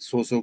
100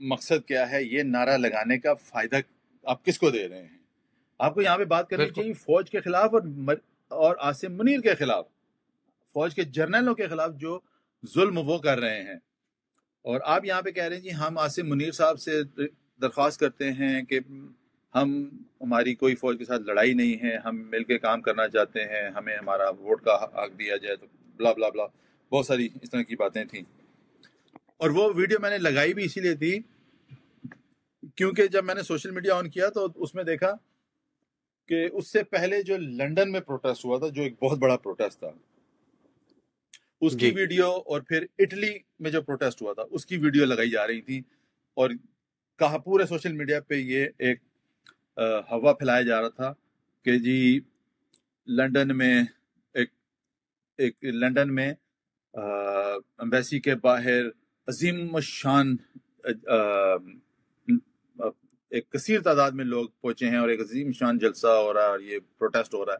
مقصد کیا ہے، یہ نعرہ لگانے کا فائدہ آپ کس کو دے رہے ہیں؟ آپ کو یہاں پہ بات کرنی بالکل چاہیے فوج کے خلاف اور عاصم منیر کے خلاف، فوج کے جرنیلوں کے خلاف جو ظلم وہ کر رہے ہیں. اور آپ یہاں پہ کہہ رہے ہیں جی ہم عاصم منیر صاحب سے درخواست کرتے ہیں کہ ہماری کوئی فوج کے ساتھ لڑائی نہیں ہے، ہم مل کے کام کرنا چاہتے ہیں، ہمیں ہمارا ووٹ کا حق دیا جائے، تو بلا بلا بلا بہت ساری اس طرح کی باتیں تھیں. اور وہ ویڈیو میں نے لگائی بھی اسی لیے تھی کیونکہ جب میں نے سوشل میڈیا آن کیا تو اس میں دیکھا کہ اس سے پہلے جو لنڈن میں پروٹیسٹ ہوا تھا، جو ایک بہت بڑا پروٹیسٹ تھا، اس کی جی ویڈیو، اور پھر اٹلی میں جو پروٹیسٹ ہوا تھا اس کی ویڈیو لگائی جا رہی تھی، اور کہا پورے سوشل میڈیا پہ یہ ایک ہوا پھیلایا جا رہا تھا کہ جی لنڈن میں ایک لنڈن میں ایمبیسی کے باہر عظیم الشان ایک کثیر تعداد میں لوگ پہنچے ہیں اور ایک عظیم شان جلسہ ہو رہا ہے اور یہ پروٹیسٹ ہو رہا ہے.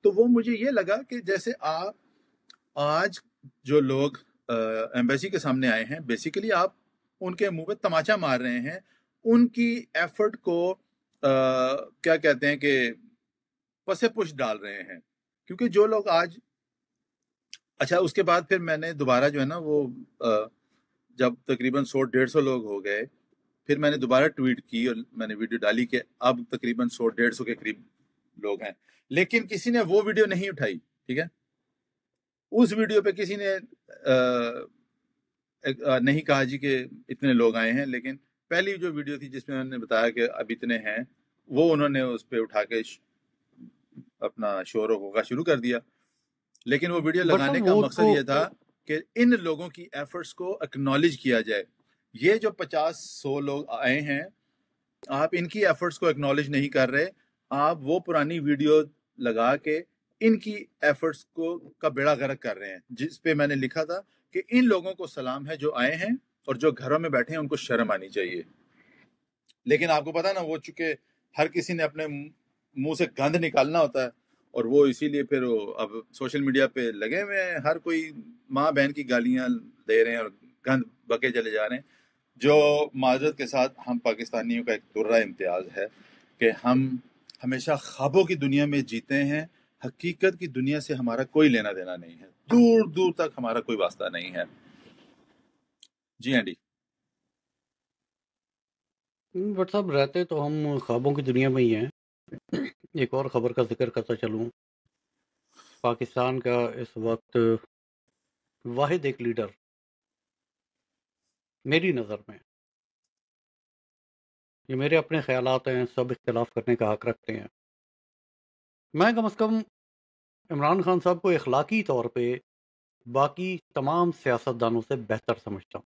تو وہ مجھے یہ لگا کہ جیسے آپ آج جو لوگ ایمبیسی کے سامنے آئے ہیں، بیسیکلی آپ ان کے منہ پہ تماچا مار رہے ہیں، ان کی ایفرٹ کو کیا کہتے ہیں کہ پسے پش ڈال رہے ہیں. کیونکہ جو لوگ آج اچھا اس کے بعد پھر میں نے دوبارہ جو ہے نا وہ جب تقریباً 100-150 لوگ ہو گئے، پھر میں نے دوبارہ ٹویٹ کی اور میں نے ویڈیو ڈالی کہ اب تقریباً 100-150 کے قریب لوگ ہیں، لیکن کسی نے وہ ویڈیو نہیں اٹھائی. ٹھیک ہے، اس ویڈیو پہ کسی نے نہیں کہا جی کہ اتنے لوگ آئے ہیں، لیکن پہلی جو ویڈیو تھی جس میں انہوں نے بتایا کہ اب اتنے ہیں، وہ انہوں نے اس پہ اٹھا کے اپنا شور و غوغا شروع کر دیا. لیکن وہ ویڈیو بٹ لگانے صاحب کا وہ مقصد تو یہ تھا کہ ان لوگوں کی ایفرٹس کو اکنالج کیا جائے. یہ جو 50-100 لوگ آئے ہیں، آپ ان کی ایفرٹس کو اکنالج نہیں کر رہے، آپ وہ پرانی ویڈیو لگا کے ان کی ایفرٹس کو کا بیڑا غرق کر رہے ہیں، جس پہ میں نے لکھا تھا کہ ان لوگوں کو سلام ہے جو آئے ہیں، اور جو گھروں میں بیٹھے ہیں ان کو شرم آنی چاہیے. لیکن آپ کو پتا نا وہ چونکہ ہر کسی نے اپنے منہ سے گند نکالنا ہوتا ہے، اور وہ اسی لیے پھر اب سوشل میڈیا پہ لگے ہوئے ہیں، ہر کوئی ماں بہن کی گالیاں دے رہے ہیں اور گند بکے چلے جا رہے ہیں. جو معذرت کے ساتھ ہم پاکستانیوں کا ایک درہ امتیاز ہے کہ ہم ہمیشہ خوابوں کی دنیا میں جیتے ہیں، حقیقت کی دنیا سے ہمارا کوئی لینا دینا نہیں ہے، دور دور تک ہمارا کوئی واسطہ نہیں ہے. جی اینڈی. بٹ صاحب رہتے تو ہم خوابوں کی دنیا میں ہی ہیں. ایک اور خبر کا ذکر کرتا چلوں، پاکستان کا اس وقت واحد ایک لیڈر میری نظر میں، یہ میرے اپنے خیالات ہیں، سب اختلاف کرنے کا حق رکھتے ہیں، میں کم از کم عمران خان صاحب کو اخلاقی طور پہ باقی تمام سیاستدانوں سے بہتر سمجھتا ہوں.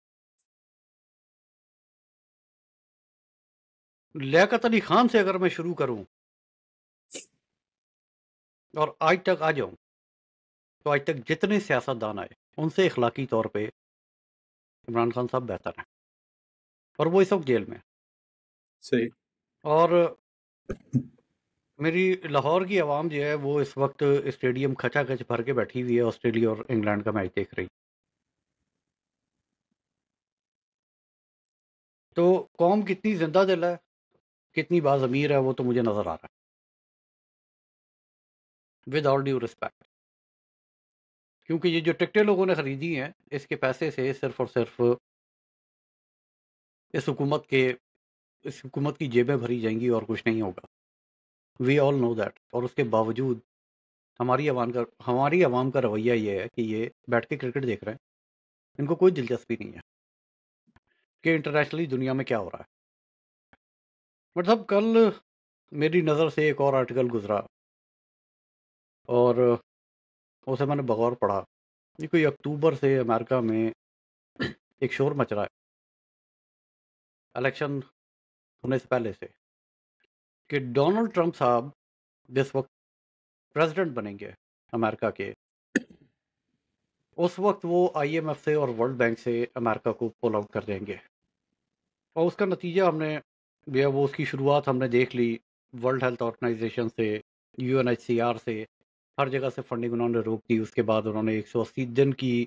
لیاقت علی خان سے اگر میں شروع کروں اور آج تک آ جاؤں تو آج تک جتنے سیاستدان آئے ان سے اخلاقی طور پہ عمران خان صاحب بہتر ہیں، اور وہ اس وقت جیل میں. صحیح. اور میری لاہور کی عوام جو ہے وہ اس وقت اسٹیڈیم کھچا کھچ بھر کے بیٹھی ہوئی ہے، آسٹریلیا اور انگلینڈ کا میچ دیکھ رہی. تو قوم کتنی زندہ دل ہے، کتنی باضمیر ہے، وہ تو مجھے نظر آ رہا ہے، ود آل ڈیو رسپیکٹ. کیونکہ یہ جو ٹکٹیں لوگوں نے خریدی ہیں اس کے پیسے سے صرف اور صرف اس حکومت کی جیبیں بھری جائیں گی اور کچھ نہیں ہوگا. وی آل نو دیٹ. اور اس کے باوجود ہماری عوام کا رویہ یہ ہے کہ یہ بیٹھ کے کرکٹ دیکھ رہے ہیں، ان کو کوئی دلچسپی نہیں ہے کہ انٹرنیشنلی دنیا میں کیا ہو رہا ہے. مطلب کل میری نظر سے ایک اور آرٹیکل گزرا اور اسے میں نے بغور پڑھا. یہ کوئی اکتوبر سے امریکہ میں ایک شور مچ رہا ہے الیکشن ہونے سے پہلے سے کہ ڈونلڈ ٹرمپ صاحب جس وقت پریزیڈنٹ بنیں گے امریکہ کے، اس وقت وہ آئی ایم ایف سے اور ورلڈ بینک سے امریکہ کو پول آؤٹ کر دیں گے. اور اس کا نتیجہ ہم نے وہ اس کی شروعات ہم نے دیکھ لی ورلڈ ہیلتھ آرگنائزیشن سے، UNHCR سے، ہر جگہ سے فنڈنگ انہوں نے روک دی. اس کے بعد انہوں نے 180 دن کی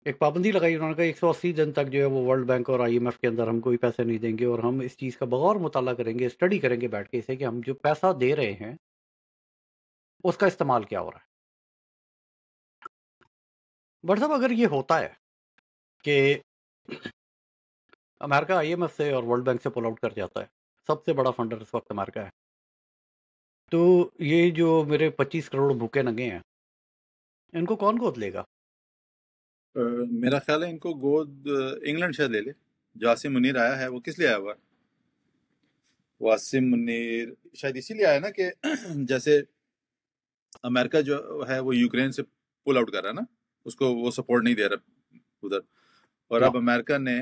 ایک پابندی لگائی انہوں نے کہا 180 دن تک جو ہے وہ ورلڈ بینک اور IMF کے اندر ہم کوئی پیسے نہیں دیں گے، اور ہم اس چیز کا بغور مطالعہ کریں گے، اسٹڈی کریں گے بیٹھ کے اسے کہ ہم جو پیسہ دے رہے ہیں اس کا استعمال کیا ہو رہا ہے۔ بٹ صاحب اگر یہ ہوتا ہے کہ امریکہ IMF سے اور ورلڈ بینک سے پل آؤٹ کر جاتا ہے، سب سے بڑا فنڈر اس وقت امریکہ ہے، تو یہ جو میرے 25 کروڑ بھوکے ننگے ہیں ان کو کون گود لے گا؟ میرا خیال ہے ان کو گود انگلینڈ شاید لے لے. جو عاصم منیر آیا ہے وہ کس لیے آیا ہوا ہے؟ وہ عاصم منیر شاید اسی لیے آیا نا کہ جیسے امریکہ جو ہے وہ یوکرین سے پل آؤٹ کر رہا ہے نا، اس کو وہ سپورٹ نہیں دے رہا ادھر، اور یا اب امریکہ نے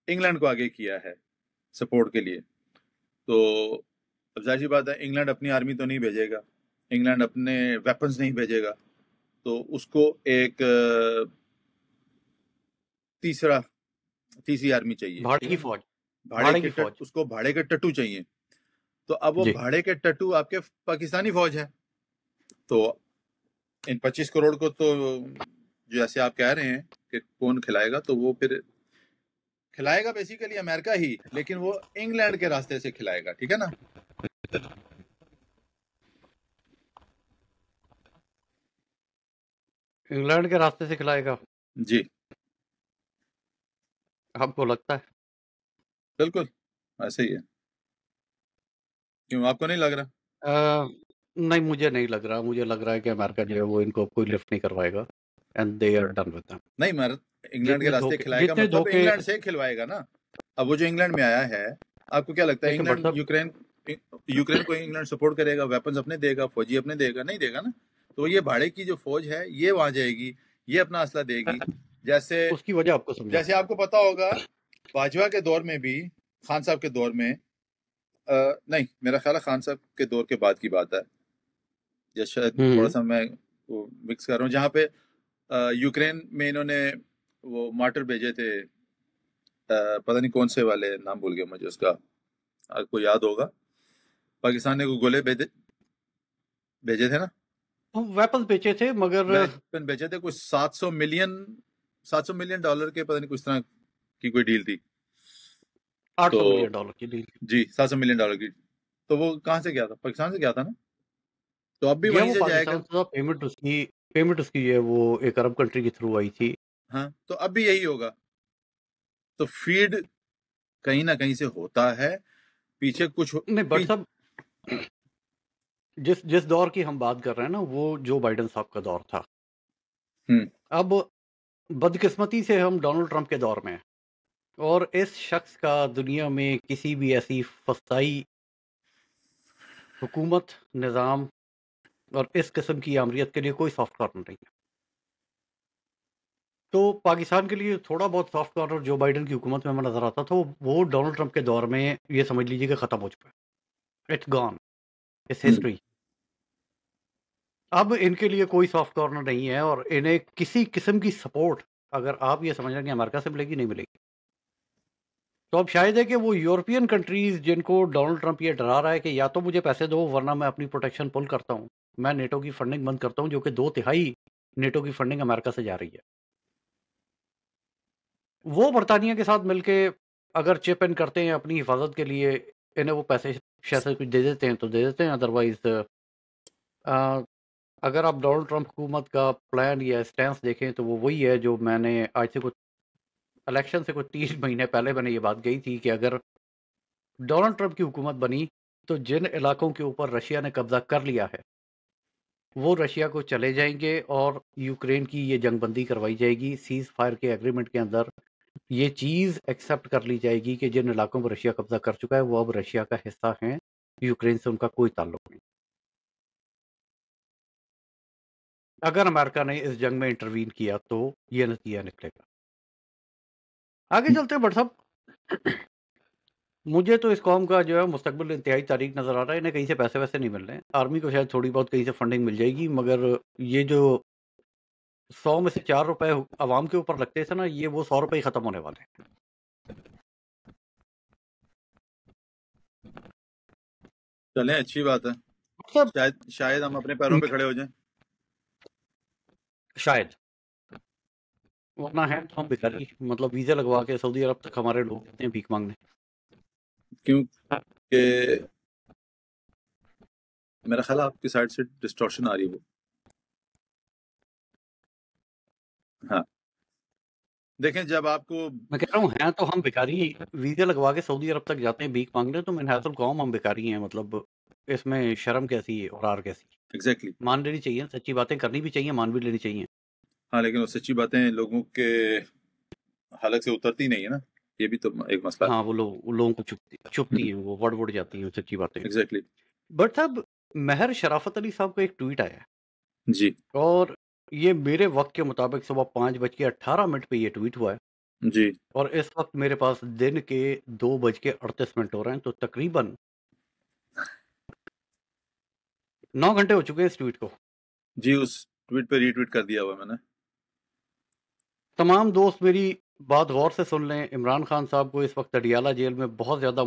انگلینڈ کو آگے کیا ہے سپورٹ کے لیے. تو اب ظاہر سی بات ہے انگلینڈ اپنی آرمی تو نہیں بھیجے گا، انگلینڈ اپنے ویپنز نہیں بھیجے گا، تو اس کو ایک تیسری آرمی چاہیے، بھاڑے ٹھیک کی ہے نا، فوج، بھاڑے بھاڑے کے کی فوج اس کو بھاڑے کے ٹٹو چاہیے. تو اب وہ جی بھاڑے کے ٹٹو آپ کے پاکستانی فوج ہے. تو ان 25 کروڑ کو تو جیسے آپ کہہ رہے ہیں کہ کون کھلائے گا، تو وہ پھر کھلائے گا بیسیکلی امریکہ ہی، لیکن وہ انگلینڈ کے راستے سے کھلائے گا، ٹھیک ہے نا. انگلینڈ کے راستے سے کھلائے گا، جی آپ کو لگتا ہے؟ بالکل ایسے ہی ہے. کیوں آپ کو نہیں لگ رہا؟ نہیں مجھے نہیں لگ رہا، مجھے لگ رہا ہے کہ امریکہ جو ہے وہ ان کو کوئی لفٹ نہیں کروائے گا، and they are done with them. نہیں انگلینڈ کے راستے کھلائے گا جتنے مطلب دھوکے، انگلینڈ سے کھلوائے گا نا. اب وہ جو انگلینڈ میں آیا ہے، آپ کو کیا لگتا ہے لیکن بٹ انگلینڈ صاحب یوکرین کو انگلینڈ سپورٹ کرے گا، ویپنز اپنے دے گا، فوجی اپنے دے گا؟ نہیں دے گا نا. تو یہ بھاڑے کی جو فوج ہے یہ وہاں جائے گی، یہ اپنا اسلحہ دے گی. جیسے اس کی وجہ آپ کو سمجھاؤں. آپ کو پتا ہوگا باجوہ کے دور میں بھی، خان صاحب کے دور میں نہیں میرا خیال ہے خان صاحب کے دور کے بعد کی بات ہے، یا شاید تھوڑا سا میں مکس کر رہا ہوں، جہاں پہ یوکرین میں انہوں نے وہ مارٹر بھیجے تھے، پتہ نہیں کون سے والے، نام بھول گیا مجھے اس کا، آپ کو یاد ہوگا. پاکستان نے کو گولے بھیجے تھے نا، ویپنز بیچے تھے مگر ویپن بھیجے تھے، کچھ 700 ملین ڈالر کے، پتہ نہیں کچھ طرح کی کوئی ڈیل تھی. 800 ملین ڈالر کی ڈیل جی 700 ملین ڈالر کی. تو وہ کہاں سے گیا تھا؟ پاکستان سے گیا تھا نا. تو اب بھی گیا، وہیں وہ سے جائے گا. پاکستان سے پیمنٹ اس کی جو ہے وہ ایک عرب کنٹری کے تھرو آئی تھی. ہاں تو اب بھی یہی ہوگا. تو فیڈ کہیں نہ کہیں سے ہوتا ہے پیچھے کچھ نہیں بٹ صاحب جس دور کی ہم بات کر رہے ہیں نا وہ جو بائیڈن صاحب کا دور تھا. اب بدقسمتی سے ہم ڈونلڈ ٹرمپ کے دور میں ہیں، اور اس شخص کا دنیا میں کسی بھی ایسی فسطائی حکومت، نظام اور اس قسم کی آمریت کے لیے کوئی سافٹ کارنر نہیں ہے. تو پاکستان کے لیے تھوڑا بہت سافٹ کارنر جو بائیڈن کی حکومت میں ہمیں نظر آتا تھا وہ ڈونلڈ ٹرمپ کے دور میں یہ سمجھ لیجیے کہ ختم ہو چکا ہے. It's gone, it's history. اب ان کے لیے کوئی سافٹ کارنر نہیں ہے، اور انہیں کسی قسم کی سپورٹ اگر آپ یہ سمجھ رہے ہیں کہ امریکہ سے ملے گی، نہیں ملے گی. تو اب شاید ہے کہ وہ یورپین کنٹریز جن کو ڈونلڈ ٹرمپ یہ ڈرا رہا ہے کہ یا تو مجھے پیسے دو ورنہ میں اپنی پروٹیکشن پل کرتا ہوں، میں نیٹو کی فنڈنگ بند کرتا ہوں، جو کہ 2/3 نیٹو کی فنڈنگ امریکہ سے جا رہی ہے. وہ برطانیہ کے ساتھ مل کے اگر چپ ان کرتے ہیں اپنی حفاظت کے لیے، انہیں وہ پیسے شاید سے کچھ دے دیتے ہیں تو دے دیتے ہیں، ادروائز اگر آپ ڈونلڈ ٹرمپ حکومت کا پلان یا اسٹینس دیکھیں تو وہ وہی ہے جو میں نے آج سے کچھ الیکشن سے کچھ 3 مہینے پہلے میں نے یہ بات کہی تھی کہ اگر ڈونلڈ ٹرمپ کی حکومت بنی تو جن علاقوں کے اوپر رشیا نے قبضہ کر لیا ہے وہ رشیا کو چلے جائیں گے، اور یوکرین کی یہ جنگ بندی کروائی جائے گی. سیز فائر کے ایگریمنٹ کے اندر یہ چیز ایکسیپٹ کر لی جائے گی کہ جن علاقوں پر رشیا قبضہ کر چکا ہے وہ اب رشیا کا حصہ ہیں، یوکرین سے ان کا کوئی تعلق نہیں. اگر امریکہ نے اس جنگ میں انٹروین کیا تو یہ نتیجہ نکلے گا. آگے چلتے ہیں بٹ صاحب، مجھے تو اس قوم کا جو ہے مستقبل انتہائی تاریک نظر آ رہا ہے. انہیں کہیں سے پیسے ویسے نہیں مل رہے ہیں، آرمی کو شاید تھوڑی بہت کہیں سے فنڈنگ مل جائے گی، مگر یہ جو 100 میں سے 4 روپے عوام کے اوپر لگتے تھے نا، یہ وہ 100 روپے ہی ختم ہونے والے ہیں. چلیں اچھی بات ہے، شاید ہم اپنے پیروں پہ کھڑے ہو جائیں. شاید ورنہ ہے تو ہم بھکاری، مطلب ویزے لگوا کے سعودی عرب تک ہمارے لوگ جاتے ہیں بھیک مانگنے. کیونکہ میرا خیال ہے آپ کی سائڈ سے ڈسٹورشن آ رہی ہے وہ. ہاں دیکھیں جب آپ کو میں کہہ رہا ہوں ہیں تو ہم بھکاری، ویزے لگوا کے سعودی عرب تک جاتے ہیں بھیک مانگنے، تو من حیث القوم ہم بھکاری ہیں. مطلب اس میں شرم کیسی ہے اور آر کیسی؟ ایگزیکٹلی مان لینی چاہیے، سچی باتیں کرنی بھی چاہیے، مان بھی لینی چاہیے. ہاں لیکن وہ سچی باتیں لوگوں کے حلق سے اترتی نہیں ہے نا، یہ بھی تو ایک مسئلہ ہے. ہاں وہ لوگوں کو چپتی ہیں، وہ وڑ جاتی ہیں سچی باتیں. ایگزیکٹلی بٹ صاحب، مہر شرافت علی صاحب کا ایک ٹویٹ آیا ہے، جی اور یہ میرے وقت کے مطابق صبح 5:18 پہ یہ ٹویٹ ہوا ہے، جی اور اس وقت میرے پاس دن کے 2:38 ہو رہے ہیں، تو تقریباً 9 گھنٹے ہو چکے ہیں اس ٹویٹ کو. جی اس ٹویٹ پہ ری ٹویٹ کر دیا ہوا میں نے. تمام دوست میری بات غور سے سن لیں. عمران خان صاحب کو اس وقت اڈیالہ جیل میں بہت زیادہ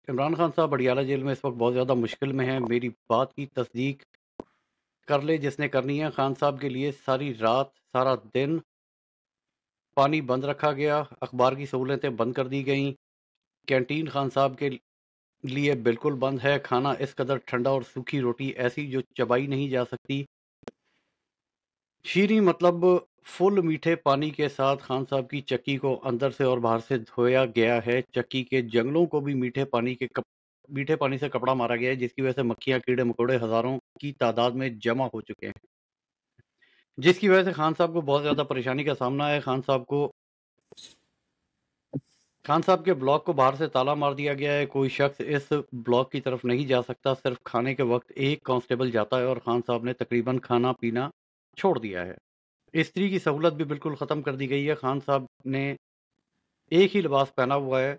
عمران خان صاحب اڈیالہ جیل میں اس وقت بہت زیادہ مشکل میں ہیں. میری بات کی تصدیق کر لے جس نے کرنی ہے. خان صاحب کے لیے ساری رات سارا دن پانی بند رکھا گیا، اخبار کی سہولتیں بند کر دی گئیں، کینٹین خان صاحب کے لیے بالکل بند ہے، کھانا اس قدر ٹھنڈا اور سوکھی روٹی ایسی جو چبائی نہیں جا سکتی. شیریں مطلب فل میٹھے پانی کے ساتھ خان صاحب کی چکی کو اندر سے اور باہر سے دھویا گیا ہے. چکی کے جنگلوں کو بھی میٹھے پانی سے کپڑا مارا گیا ہے، جس کی وجہ سے مکھیاں کیڑے مکوڑے ہزاروں کی تعداد میں جمع ہو چکے ہیں، جس کی وجہ سے خان صاحب کو بہت زیادہ پریشانی کا سامنا ہے. خان صاحب کے بلاک کو باہر سے تالا مار دیا گیا ہے. کوئی شخص اس بلاک کی طرف نہیں جا سکتا. صرف کھانے کے وقت ایک کانسٹیبل جاتا ہے، اور خان صاحب نے تقریباً کھانا پینا چھوڑ دیا ہے. استری کی سہولت بھی بالکل ختم کر دی گئی ہے. خان صاحب نے ایک ہی لباس پہنا ہوا ہے.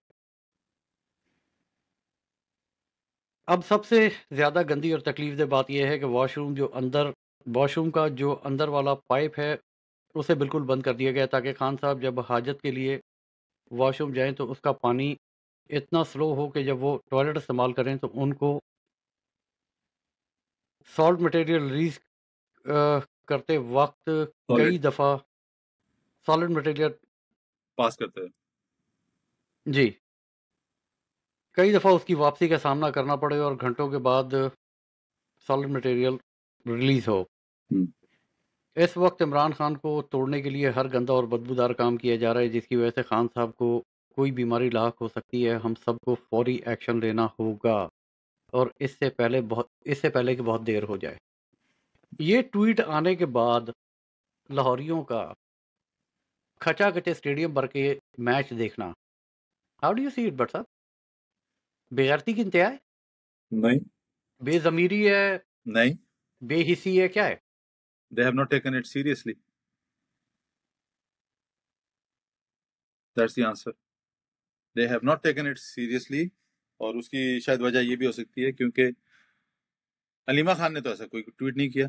اب سب سے زیادہ گندی اور تکلیف دہ بات یہ ہے کہ واش روم کا جو اندر والا پائپ ہے اسے بالکل بند کر دیا گیا، تاکہ خان صاحب جب حاجت کے لیے واش روم جائیں تو اس کا پانی اتنا سلو ہو کہ جب وہ ٹوائلٹ استعمال کریں تو ان کو سالٹ مٹیریل ریلیز کرتے وقت کئی دفعہ سالٹ مٹیریل پاس کرتے ہیں. جی کئی دفعہ اس کی واپسی کا سامنا کرنا پڑے اور گھنٹوں کے بعد سالٹ مٹیریل ریلیز ہو. اس وقت عمران خان کو توڑنے کے لیے ہر گندا اور بدبودار کام کیا جا رہا ہے، جس کی وجہ سے خان صاحب کو کوئی بیماری لاحق ہو سکتی ہے. ہم سب کو فوری ایکشن لینا ہوگا، اور اس سے پہلے کہ بہت دیر ہو جائے. یہ ٹویٹ آنے کے بعد لاہوریوں کا کھچا کچے اسٹیڈیم بھر کے میچ دیکھنا، how do you see it but صاحب؟ بے غیرتی کی انتہا ہے، نہیں بے ضمیری ہے، نہیں بے حسی ہے، کیا ہے؟ they have not taken it seriously. That's the answer. They have not taken it seriously. اور اس کی شاید وجہ یہ بھی ہو سکتی ہے کیونکہ علیمہ خان نے تو ایسا کوئی ٹویٹ نہیں کیا.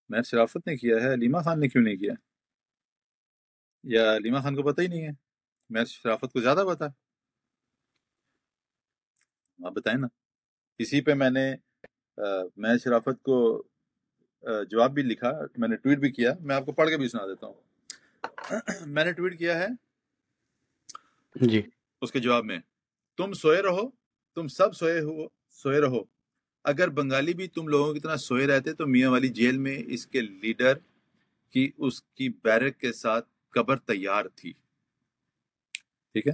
مہر شرافت نے کیا ہے، علیمہ خان نے کیوں نہیں کیا؟ یا علیمہ خان کو پتہ ہی نہیں ہے؟ مہر شرافت کو زیادہ پتا. آپ بتائیں نا. اسی پہ میں نے مہر شرافت کو جواب بھی لکھا، میں نے ٹویٹ بھی کیا. میں آپ کو پڑھ کے بھی سنا دیتا ہوں. میں نے ٹویٹ کیا ہے جی اس کے جواب میں، تم سوئے رہو، تم سب سوئے رہو. اگر بنگالی بھی تم لوگوں کی طرح سوئے رہتے تو میاں والی جیل میں اس کے لیڈر کی اس کی بیرک کے ساتھ قبر تیار تھی، ٹھیک ہے،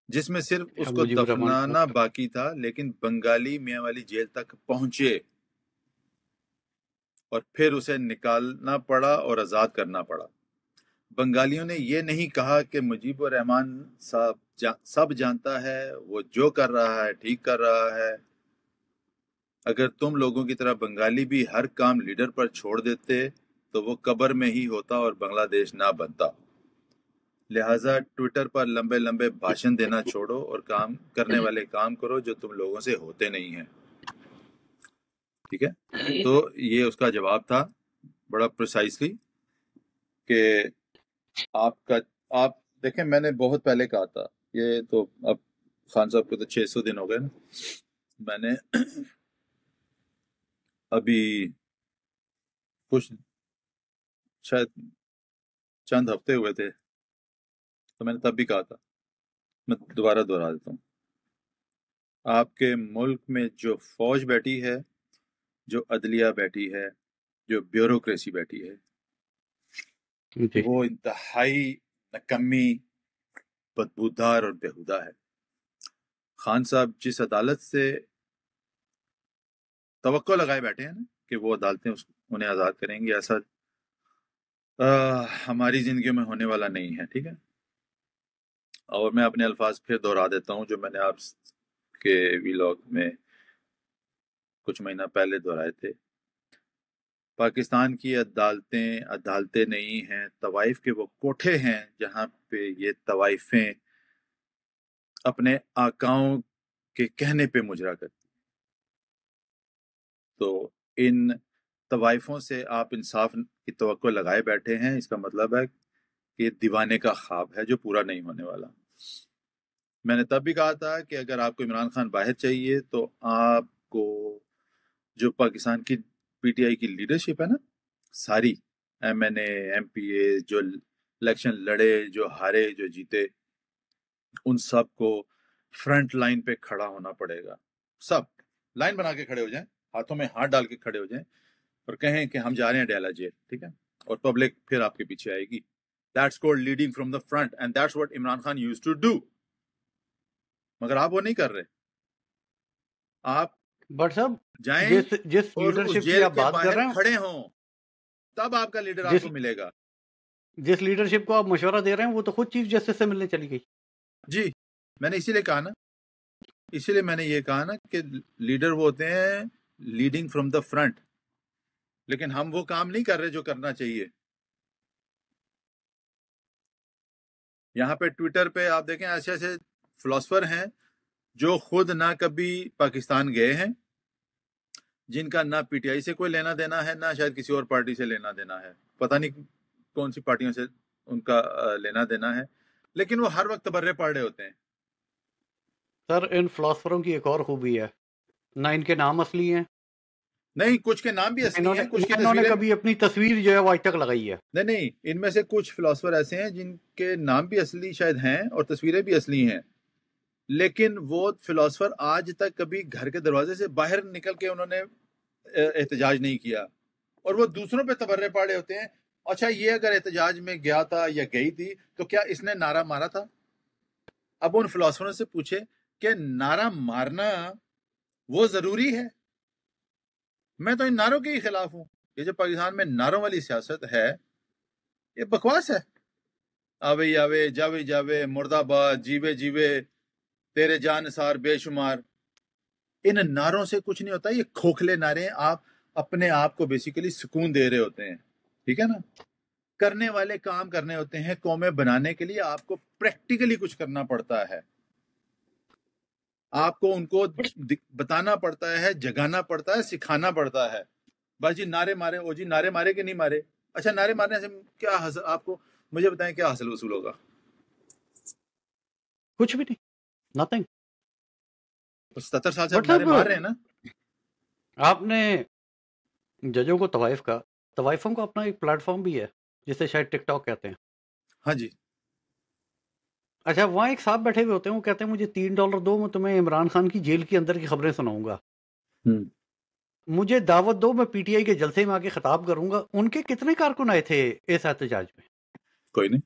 جس میں صرف اس کو مجیب الرحمان دفنانا باقی تھا. لیکن بنگالی میاں والی جیل تک پہنچے اور پھر اسے نکالنا پڑا اور آزاد کرنا پڑا. بنگالیوں نے یہ نہیں کہا کہ مجیب الرحمان صاحب سب جانتا ہے، وہ جو کر رہا ہے ٹھیک کر رہا ہے. اگر تم لوگوں کی طرح بنگالی بھی ہر کام لیڈر پر چھوڑ دیتے تو وہ قبر میں ہی ہوتا اور بنگلہ دیش نہ بنتا. لہٰذا ٹویٹر پر لمبے لمبے بھاشن دینا چھوڑو اور کام کرنے والے کام کرو جو تم لوگوں سے ہوتے نہیں ہیں. ٹھیک ہے، تو یہ اس کا جواب تھا بڑا پریسائزلی کہ آپ دیکھیں میں نے بہت پہلے کہا تھا، یہ تو اب خان صاحب کو تو 600 دن ہو گئے نا. میں نے ابھی کچھ شاید چند ہفتے ہوئے تھے تو میں نے تب بھی کہا تھا، میں دوبارہ دہرا دیتا ہوں، آپ کے ملک میں جو فوج بیٹھی ہے، جو عدلیہ بیٹھی ہے، جو بیوروکریسی بیٹھی ہے، جی وہ انتہائی نکمی، بدبودار اور بےہودہ ہے۔ خان صاحب جس عدالت سے توقع لگائے بیٹھے ہیں نا کہ وہ عدالتیں انہیں آزاد کریں گی، ایسا ہماری زندگی میں ہونے والا نہیں ہے، ٹھیک ہے۔ اور میں اپنے الفاظ پھر دہرا دیتا ہوں جو میں نے آپ کے ویلاگ میں کچھ مہینہ پہلے دہرائے تھے۔ پاکستان کی عدالتیں نہیں ہیں، طوائف کے وہ کوٹھے ہیں جہاں پہ یہ طوائفیں اپنے آقاؤں کے کہنے پہ مجرا کرتی۔ تو ان طوائفوں سے آپ انصاف کی توقع لگائے بیٹھے ہیں، اس کا مطلب ہے کہ یہ دیوانے کا خواب ہے جو پورا نہیں ہونے والا۔ میں نے تب بھی کہا تھا کہ اگر آپ کو عمران خان باہر چاہیے تو آپ کو جو پاکستان کی پی ٹی آئی کی لیڈرشپ ہے نا، ساری ایم این اے، ایم پی اے، جو الیکشن لڑے، جو ہارے، جو جیتے، ان سب کو فرنٹ لائن پہ کھڑا ہونا پڑے گا۔ سب لائن بنا کے کھڑے ہو جائیں، ہاتھوں میں ہاتھ ڈال کے کھڑے ہو جائیں اور کہیں کہ ہم جا رہے ہیں ڈیلا جیل، ٹھیک ہے، اور پبلک پھر آپ کے پیچھے آئے گی۔ That's called leading from the front and that's what Imran Khan used to do۔ مگر آپ وہ نہیں کر رہے، آپ بٹ صاحب جائیں جس اور اس لیڈرشپ کی جیل آپ کے بات کر باہر رہے ہیں، کھڑے ہوں، تب آپ کا لیڈر آپ جس کو ملے گا۔ جس لیڈرشپ کو آپ مشورہ دے رہے ہیں وہ تو خود چیف جسٹس سے ملنے چلی گئی۔ جی میں نے اسی لیے کہا نا، اسی لیے میں نے یہ کہا نا کہ لیڈر وہ ہوتے ہیں لیڈنگ فرام دا فرنٹ، لیکن ہم وہ کام نہیں کر رہے جو کرنا چاہیے۔ یہاں پہ ٹویٹر پہ آپ دیکھیں ایسے ایسے فلاسفر ہیں جو خود نہ کبھی پاکستان گئے ہیں، جن کا نہ پی ٹی آئی سے کوئی لینا دینا ہے، نہ شاید کسی اور پارٹی سے لینا دینا ہے، پتہ نہیں کون سی پارٹیوں سے ان کا لینا دینا ہے، لیکن وہ ہر وقت تبرے پڑھ رہے ہوتے ہیں۔ سر ان فلاسفروں کی ایک اور خوبی ہے، نہ ان کے نام اصلی ہیں، نہیں، کچھ کے نام بھی اصلی ہیں، کچھ کی انہوں نے تصویریں، کبھی اپنی تصویر جو ہے وہ آج تک لگائی ہے۔ نہیں، ان میں سے کچھ فلاسفر ایسے ہیں جن کے نام بھی اصلی شاید ہیں اور تصویریں بھی اصلی ہیں، لیکن وہ فلاسفر آج تک کبھی گھر کے دروازے سے باہر نکل کے انہوں نے احتجاج نہیں کیا، اور وہ دوسروں پہ تبرے پاڑے ہوتے ہیں۔ اچھا یہ اگر احتجاج میں گیا تھا یا گئی تھی تو کیا اس نے نعرہ مارا تھا؟ اب ان فلاسفروں سے پوچھے کہ نعرہ مارنا وہ ضروری ہے؟ میں تو ان نعروں کے ہی خلاف ہوں۔ یہ جو پاکستان میں نعروں والی سیاست ہے یہ بکواس ہے۔ آوے آوے، جاوے جاوے، مرد آباد، جیوے جیوے، تیرے جان نثار بے شمار، ان نعروں سے کچھ نہیں ہوتا، یہ کھوکھلے نعرے ہیں، آپ اپنے آپ کو بیسیکلی سکون دے رہے ہوتے ہیں، ٹھیک ہے نا۔ کرنے والے کام کرنے ہوتے ہیں، قومیں بنانے کے لیے آپ کو پریکٹیکلی کچھ کرنا پڑتا ہے، آپ کو ان کو بتانا پڑتا ہے، جگانا پڑتا ہے، سکھانا پڑتا ہے۔ بس جی نعرے مارے، او جی نعرے مارے کہ نہیں مارے؟ اچھا نعرے مارنے سے کیا حاصل، آپ کو مجھے بتائیں کیا حاصل وصول ہوگا؟ کچھ بھی نہیں، نتھنگ۔ 70 سال سے آپ بٹ نعرے صاحب مار رہے ہیں نا۔ آپ نے ججوں کو طوائفوں کو اپنا ایک پلیٹ فارم بھی ہے جسے شاید ٹک ٹاک کہتے ہیں۔ ہاں جی، اچھا وہاں ایک صاحب بیٹھے ہوئے ہوتے ہیں، وہ کہتے ہیں مجھے $3 دو، میں تمہیں عمران خان کی جیل کے اندر کی خبریں سناؤں گا، مجھے دعوت دو، میں پی ٹی آئی کے جلسے میں آ کے خطاب کروں گا۔ ان کے کتنے کارکن آئے تھے اس احتجاج میں؟ کوئی نہیں،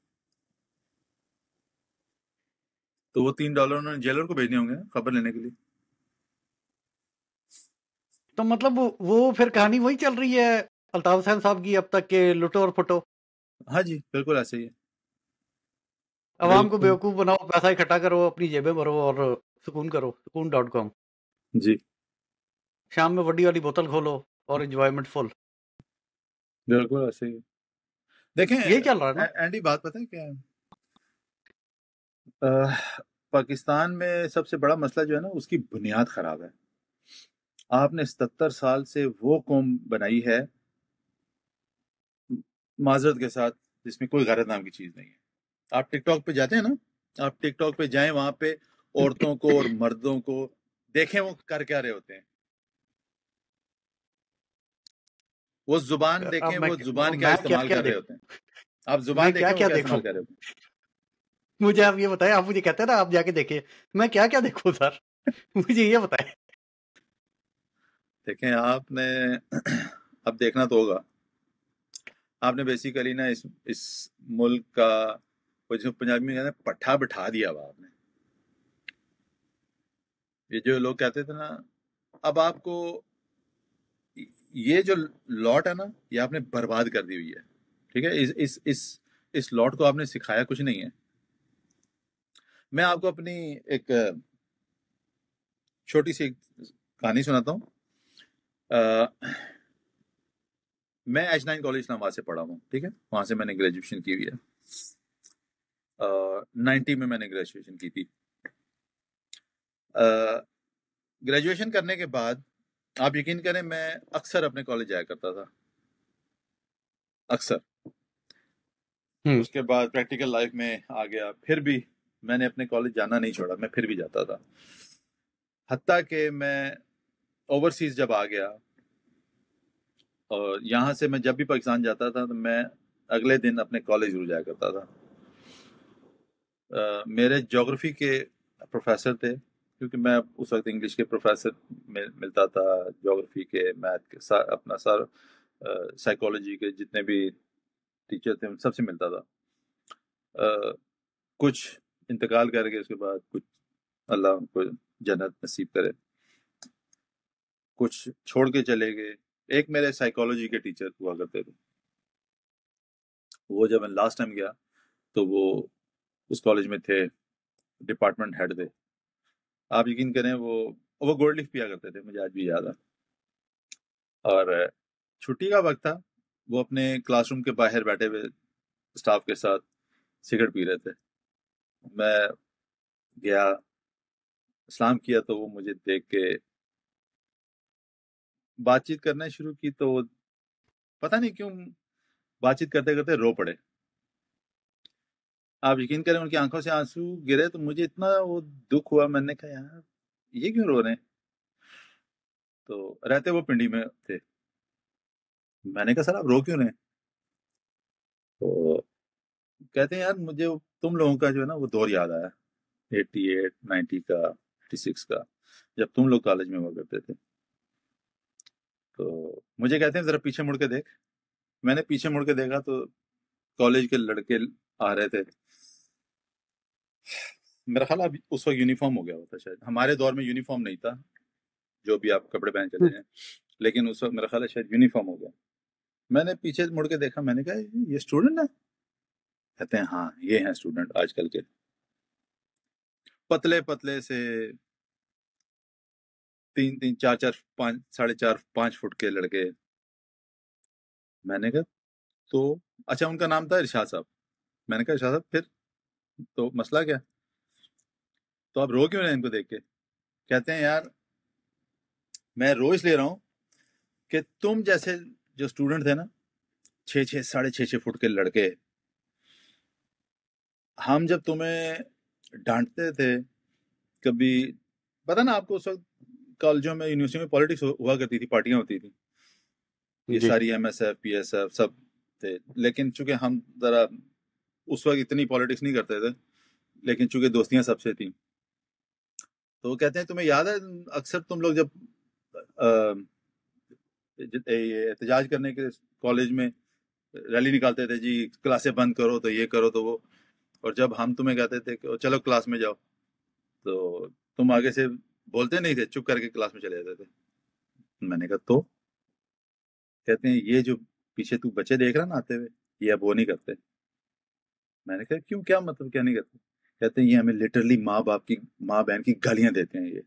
تو وہ $3 انہوں نے جیلر کو بھیجنے ہوں گے خبر لینے کے لیے۔ تو مطلب وہ پھر کہانی وہی چل رہی ہے الطاف حسین صاحب کی اب تک کہ لٹو اور پھٹو، ہاں جی بالکل ایسے ہی ہے، عوام کو بالکل بیوقوف بناؤ، پیسہ اکٹھا کرو، اپنی جیبیں بھرو اور سکون کرو، سکون.com، جی شام میں وڈی والی بوتل کھولو اور انجوائمنٹ فل، بالکل ایسے ہی ہے۔ دیکھیں یہی چل رہا ہے نا۔ اینڈی بات پتہ ہے کیا ہے، پاکستان میں سب سے بڑا مسئلہ جو ہے نا اس کی بنیاد خراب ہے۔ آپ نے 77 سال سے وہ قوم بنائی ہے معذرت کے ساتھ جس میں کوئی غیرت نام کی چیز نہیں ہے۔ آپ ٹک ٹاک پہ جاتے ہیں نا، آپ ٹک ٹاک پہ جائیں، وہاں پہ عورتوں کو اور مردوں کو دیکھیں وہ کر کیا رہے ہوتے ہیں، وہ زبان دیکھیں، اب وہ زبان کیا میں استعمال کیا کر رہے ہوتے ہیں۔ آپ میں زبان کیا دیکھیں وہ کیا کیا دیکھوں؟ استعمال کر رہے ہو. مجھے آپ یہ بتائیں، آپ مجھے کہتے ہیں نا آپ جا کے دیکھیں، میں کیا کیا دیکھوں سر؟ مجھے یہ بتائیں. دیکھیں آپ نے اب دیکھنا تو ہوگا. آپ نے بیسیکلی نا اس ملک کا وہ جو پنجابی میں کہتے ہیں پٹھا بٹھا دیا ہوا آپ نے. یہ جو لوگ کہتے تھے نا، اب آپ کو یہ جو لاٹ ہے نا یہ آپ نے برباد کر دی ہوئی ہے. ٹھیک ہے، اس لاٹ کو آپ نے سکھایا کچھ نہیں ہے. میں آپ کو اپنی ایک چھوٹی سی کہانی سناتا ہوں. میں H9 کالج اسلام آباد سے پڑھا ہوں. ٹھیک ہے، وہاں سے میں نے گریجویشن کی ہوئی ہے. 90 میں نے گریجویشن کی تھی. گریجویشن کرنے کے بعد آپ یقین کریں میں اکثر اپنے کالج جایا کرتا تھا، اکثر. اس کے بعد پریکٹیکل لائف میں آ گیا، پھر بھی میں نے اپنے کالج جانا نہیں چھوڑا، میں پھر بھی جاتا تھا. حتیٰ کہ میں اوورسیز جب آ گیا اور یہاں سے میں جب بھی پاکستان جاتا تھا تو میں اگلے دن اپنے کالج ضرور جایا کرتا تھا. میرے جغرافی کے پروفیسر تھے، کیونکہ میں اس وقت انگلش کے پروفیسر ملتا تھا، جغرافی کے، میتھ کے، اپنا سائیکالوجی کے جتنے بھی ٹیچر تھے ان سب سے ملتا تھا. کچھ انتقال کر کے اس کے بعد کچھ اللہ ان کو جنت نصیب کرے، کچھ چھوڑ کے چلے گئے. ایک میرے سائیکالوجی کے ٹیچر ہوا کرتے تھے، وہ جب میں لاسٹ ٹائم گیا تو وہ اس کالج میں تھے، ڈپارٹمنٹ ہیڈ تھے. آپ یقین کریں وہ گولڈ لیف پیا کرتے تھے، مجھے آج بھی یاد ہے. اور چھٹی کا وقت تھا، وہ اپنے کلاس روم کے باہر بیٹھے ہوئے اسٹاف کے ساتھ سگریٹ پی رہے تھے. میں گیا، سلام کیا تو وہ مجھے دیکھ کے بات چیت کرنا شروع کی. تو پتہ نہیں کیوں بات چیت کرتے کرتے رو پڑے. آپ یقین کریں ان کی آنکھوں سے آنسو گرے تو مجھے اتنا وہ دکھ ہوا. میں نے کہا یار یہ کیوں رو رہے ہیں؟ تو رہتے وہ پنڈی میں تھے. میں نے کہا سر آپ رو کیوں رہے ہیں؟ تو کہتے ہیں یار مجھے تم لوگوں کا جو ہے نا وہ دور یاد آیا، 88 90 کا 86 کا، جب تم لوگ کالج میں ہوا کرتے تھے. تو مجھے کہتے ہیں ذرا پیچھے مڑ کے دیکھ. میں نے پیچھے مڑ کے دیکھا تو کالج کے لڑکے آ رہے تھے. میرا خیال اب اس وقت یونیفارم ہو گیا ہوتا شاید، ہمارے دور میں یونیفارم نہیں تھا، جو بھی آپ کپڑے پہن چلے ہیں، لیکن اس وقت میرا خیال ہے شاید یونیفارم ہو گیا. میں نے پیچھے مڑ کے دیکھا، میں نے کہا یہ اسٹوڈنٹ ہے؟ کہتے ہیں ہاں یہ ہیں اسٹوڈنٹ آج کل کے. پتلے پتلے سے 3 3 4 4 5 4.5 5 فٹ کے لڑکے. میں نے کہا تو اچھا ان کا نام تھا ارشاد صاحب. میں نے کہا ارشاد صاحب پھر تو مسئلہ کیا؟ تو آپ رو کیوں رہے ہیں ان کو دیکھ کے؟ کہتے ہیں یار میں رو اس لیے رہا ہوں کہ تم جیسے جو اسٹوڈنٹ تھے نا، 6 6 6.5 فٹ کے لڑکے، ہم جب تمہیں ڈانٹتے تھے، کبھی پتا نا آپ کو اس وقت کالجوں میں یونیورسٹی میں پالیٹکس ہوا کرتی تھی، پارٹیاں ہوتی تھی، یہ ساری M S F P S F سب تھے. لیکن چونکہ ہم ذرا اس وقت اتنی پالیٹکس نہیں کرتے تھے، لیکن چونکہ دوستیاں سب سے تھیں، تو وہ کہتے ہیں تمہیں یاد ہے اکثر تم لوگ جب احتجاج کرنے کے کالج میں ریلی نکالتے تھے، جی کلاسیں بند کرو تو یہ کرو تو وہ، اور جب ہم تمہیں کہتے تھے کہ چلو کلاس میں جاؤ تو تم آگے سے بولتے نہیں تھے، چپ کر کے کلاس میں چلے جاتے تھے. میں نے کہا تو کہتے ہیں یہ جو پیچھے تو بچے دیکھ رہا نا آتے ہوئے، یہ اب وہ نہیں کرتے. میں نے کہا کیوں، کیا مطلب کیا نہیں کرتے؟ کہتے ہیں یہ ہمیں لٹرلی ماں بہن کی گالیاں دیتے ہیں. یہ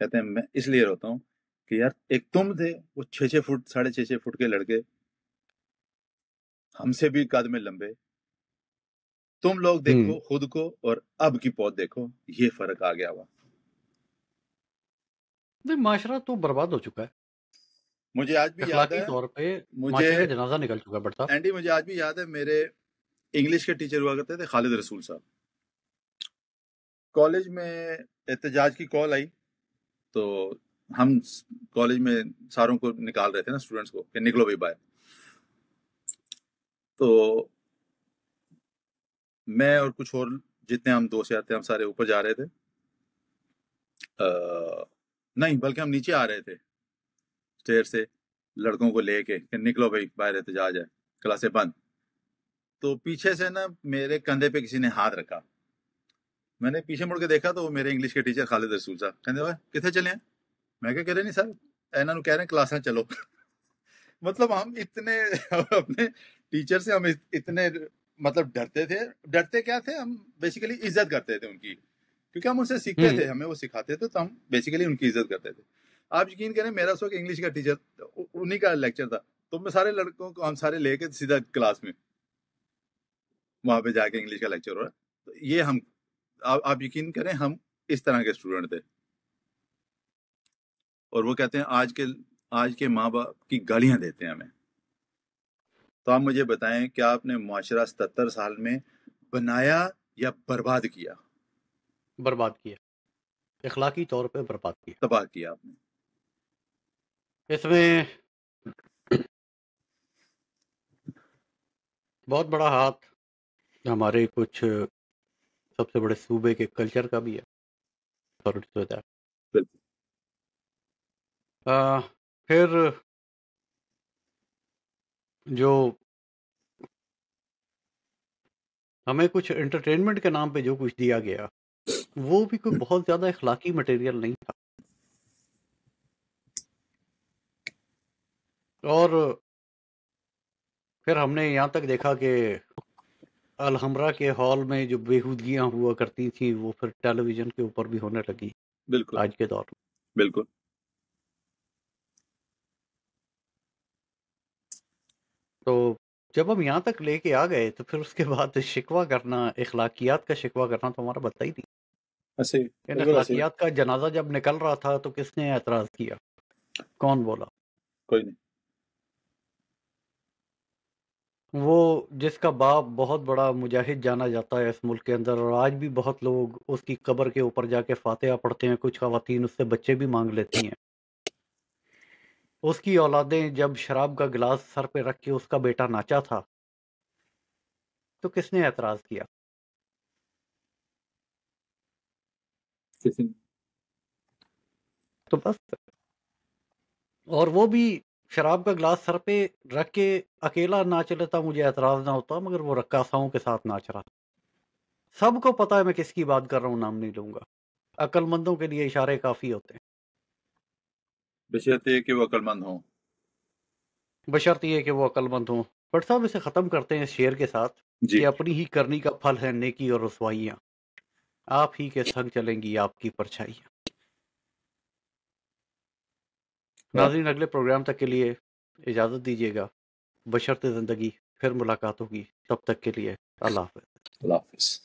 کہتے ہیں میں اس لیے روتا ہوں کہ یار ایک تم تھے وہ 6 فٹ 6.5 فٹ کے لڑکے، ہم سے بھی قد میں لمبے. تم لوگ دیکھو خود کو اور اب کی پود دیکھو، یہ فرق آ گیا ہوا. معاشرہ تو برباد ہو چکا ہے، مجھے آج بھی یاد اخلاقی ہے، طور پہ مجھے معاشرے کا جنازہ نکل چکا ہے بٹ صاحب. اینڈی مجھے آج بھی یاد ہے، میرے انگلش کے ٹیچر ہوا کرتے تھے خالد رسول صاحب. کالج میں احتجاج کی کال آئی تو ہم کالج میں ساروں کو نکال رہے تھے نا، اسٹوڈنٹس کو، کہ نکلو بھائی باہر. تو میں اور کچھ اور جتنے ہم دوست آتے ہم سارے اوپر جا رہے تھے، نہیں بلکہ ہم نیچے آ رہے تھے اسٹیئر سے، لڑکوں کو لے کے کہ نکلو بھائی باہر احتجاج ہے، کلاسیں بند. تو پیچھے سے نا میرے کندھے پہ کسی نے ہاتھ رکھا. میں نے پیچھے مڑ کے دیکھا تو وہ میرے انگلش کے ٹیچر خالد رسول صاحب کہتے بھائی کتنے چلے ہیں؟ میں کہہ رہے نہیں صاحب اینا نو کہہ رہے ہیں کلاساں چلو. مطلب ہم اتنے اپنے ٹیچر سے ہم اتنے مطلب ڈرتے تھے. ڈرتے کیا تھے، ہم بیسیکلی عزت کرتے تھے ان کی، کیونکہ ہم ان سے سیکھتے تھے، ہمیں وہ سکھاتے تھے تو ہم بیسیکلی ان کی عزت کرتے تھے. آپ یقین کریں میرا اس وقت انگلش کا ٹیچر انہی کا لیکچر تھا، تو میں سارے لڑکوں کو ہم سارے لے کے سیدھا کلاس میں وہاں پہ جا کے انگلش کا لیکچر ہو رہا. تو یہ ہم آپ یقین کریں ہم اس طرح کے اسٹوڈنٹ تھے. اور وہ کہتے ہیں آج کے ماں باپ کی گالیاں دیتے ہیں ہمیں. تو آپ مجھے بتائیں کیا آپ نے معاشرہ 77 سال میں بنایا یا برباد کیا؟ برباد کیا، اخلاقی طور پہ برباد کیا. تباہ کیا آپ نے. اس میں بہت بڑا ہاتھ ہمارے کچھ سب سے بڑے صوبے کے کلچر کا بھی ہے. بالکل. پھر جو ہمیں کچھ انٹرٹینمنٹ کے نام پہ جو کچھ دیا گیا وہ بھی کوئی بہت زیادہ اخلاقی مٹیریل نہیں تھا. اور پھر ہم نے یہاں تک دیکھا کہ الحمرا کے ہال میں جو بےہودگیاں ہوا کرتی تھیں وہ پھر ٹیلی ویژن کے اوپر بھی ہونے لگی بالکل آج کے دور میں. بالکل. تو جب ہم یہاں تک لے کے آ گئے تو پھر اس کے بعد شکوہ کرنا، اخلاقیات کا شکوہ کرنا تو ہمارا بنتا ہی نہیں. ایسے ہی ان بالکل ایسے ہی. اخلاقیات کا جنازہ جب نکل رہا تھا تو کس نے اعتراض کیا؟ کون بولا؟ کوئی نہیں. وہ جس کا باپ بہت بڑا مجاہد جانا جاتا ہے اس ملک کے اندر، اور آج بھی بہت لوگ اس کی قبر کے اوپر جا کے فاتحہ پڑھتے ہیں، کچھ خواتین اس سے بچے بھی مانگ لیتی ہیں. اس کی اولادیں جب شراب کا گلاس سر پہ رکھ کے اس کا بیٹا ناچا تھا تو کس نے اعتراض کیا؟ کسی نے. تو بس. اور وہ بھی شراب کا گلاس سر پہ رکھ کے اکیلا ناچ لیتا مجھے اعتراض نہ ہوتا، مگر وہ رقاصاؤں کے ساتھ ناچ رہا. سب کو پتا ہے میں کس کی بات کر رہا ہوں، نام نہیں لوں گا. عقل مندوں کے لیے اشارے کافی ہوتے ہیں، بشرطے کہ وہ عقل مند ہوں. بشرط یہ کہ وہ عقل مند ہوں. بٹ صاحب اسے ختم کرتے ہیں اس شعر کے ساتھ جی کہ اپنی ہی کرنی کا پھل ہے نیکی اور رسوائیاں، آپ ہی کے سنگ چلیں گی آپ کی پرچھائیاں. ناظرین اگلے پروگرام تک کے لیے اجازت دیجیے گا، بشرط زندگی پھر ملاقات ہوگی. تب تک کے لیے اللہ حافظ. اللہ حافظ.